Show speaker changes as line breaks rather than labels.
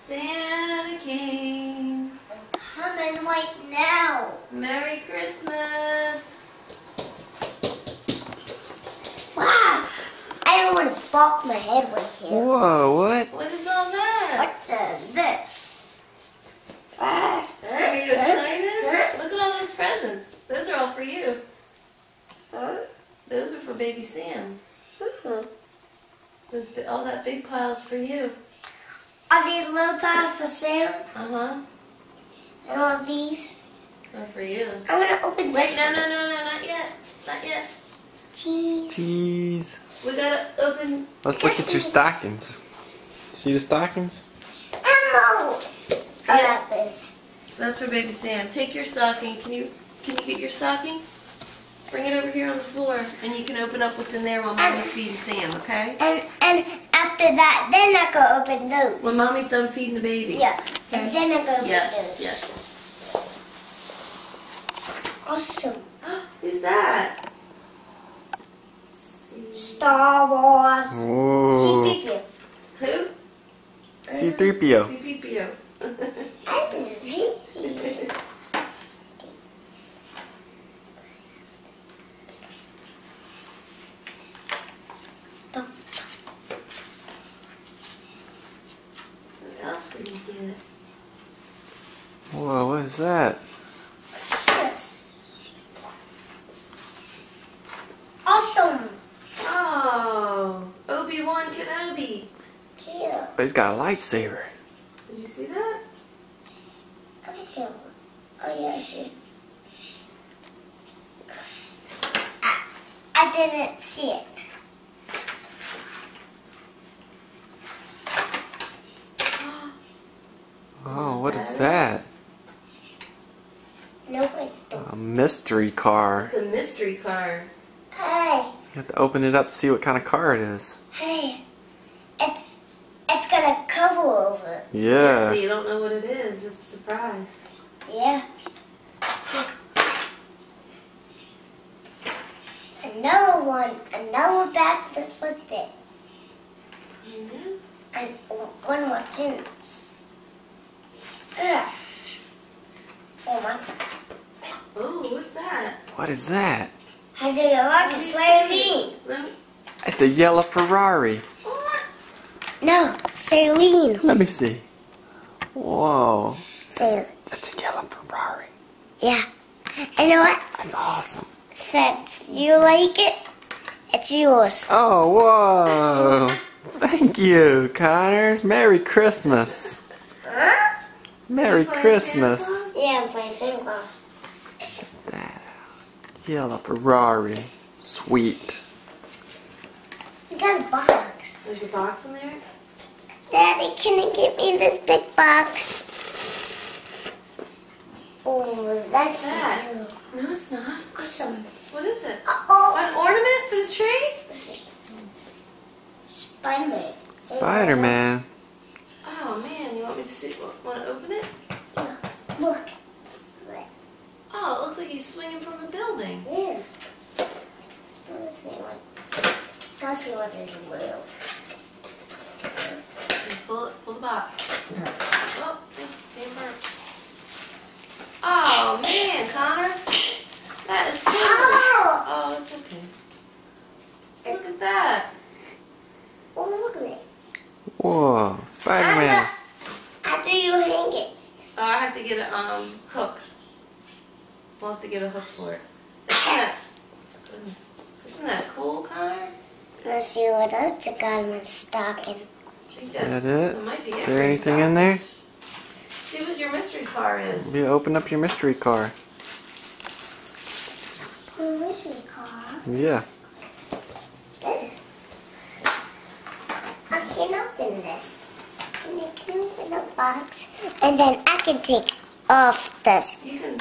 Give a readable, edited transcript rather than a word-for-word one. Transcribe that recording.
Santa came.
Coming right now.
Merry Christmas.
Wow. I don't want to bonk my head right here.
Whoa, what?
What is all that?
What's this?
Are you excited? Look at all those presents. Those are all for you. Those are for baby Sam. All that big pile's for you.
Are these little pies for Sam?
Uh-huh.
And all of these?
They're for you.
I'm going to open this.
Wait, no, not yet. Not yet.
Cheese.
Jeez.
We gotta open.
Let's look at your stockings. See the stockings?
Ammo.
Yeah.
I got this.
That's for baby Sam. Take your stocking. Can you get your stocking? Bring it over here on the floor, and you can open up what's in there while Mommy's feeding Sam, okay?
And after that, then I go open those.
When Mommy's done feeding the baby.
Yeah.
Okay.
And then I go open
Yes,
those.
yes.
Awesome.
Who's that?
Star Wars.
Whoa.
C-3PO.
Who?
C-3PO.
C-3PO.
I didn't
What else did you get?
Whoa, what is that?
Yes. Awesome.
Oh, Obi-Wan Kenobi.
Yeah.
Oh, he's got a lightsaber.
Did you see that?
Okay. Oh yeah, I see. I didn't see it.
Oh, what is that?
No, wait.
A mystery car.
It's a mystery car.
Hey,
You have to open it up to see what kind of car it is.
hey. It's got a cover over it.
So
Yeah.
you don't know what it is. It's a surprise.
Yeah. Another one back to the slip there. And one more tins. Oh my.
Oh, what's that?
What is that?
I did a lot to slay me.
Let me.
It's a yellow Ferrari.
What?
No, Celine.
Let me see. Whoa.
Celine.
That's a yellow Ferrari.
Yeah. And you know what?
That's awesome.
Since you like it, it's yours.
Oh, whoa. Thank you, Connor. Merry Christmas.
Huh?
Merry
You playing
Christmas.
Santa Claus?
Yeah, I'm playing Santa Claus.
That yellow Ferrari. Sweet.
You got a box.
There's a box in there?
Daddy, can you give me this big box? Oh, that's
that?
for you.
No, it's not.
Awesome.
What is it?
Uh-oh.
An ornament for the tree?
Let's see. Spider-Man.
Spider-Man.
Oh man, you want me to see? Want to open it?
Yeah. Look.
Oh, it looks like he's swinging from a building.
Yeah. Let's see what. Let's see what is real.
Pull the box. Oh, same first. Oh man, Connor, that is cool.
Oh!
Oh, it's okay. Look at that.
Oh, look at it.
Whoa. Spider-Man.
After you hang it.
Oh, I have to get a hook. We'll have to get a hook for it. Isn't that cool, Connor?
Let's see what else you got in my stocking.
I think
Is that it?
That might be it.
Is
for
there
your
anything
stock.
in there?
See what your mystery car is.
You open up your mystery car.
Where's your car?
Yeah.
I can open this. And I can open the box. And then I can take off this.
You can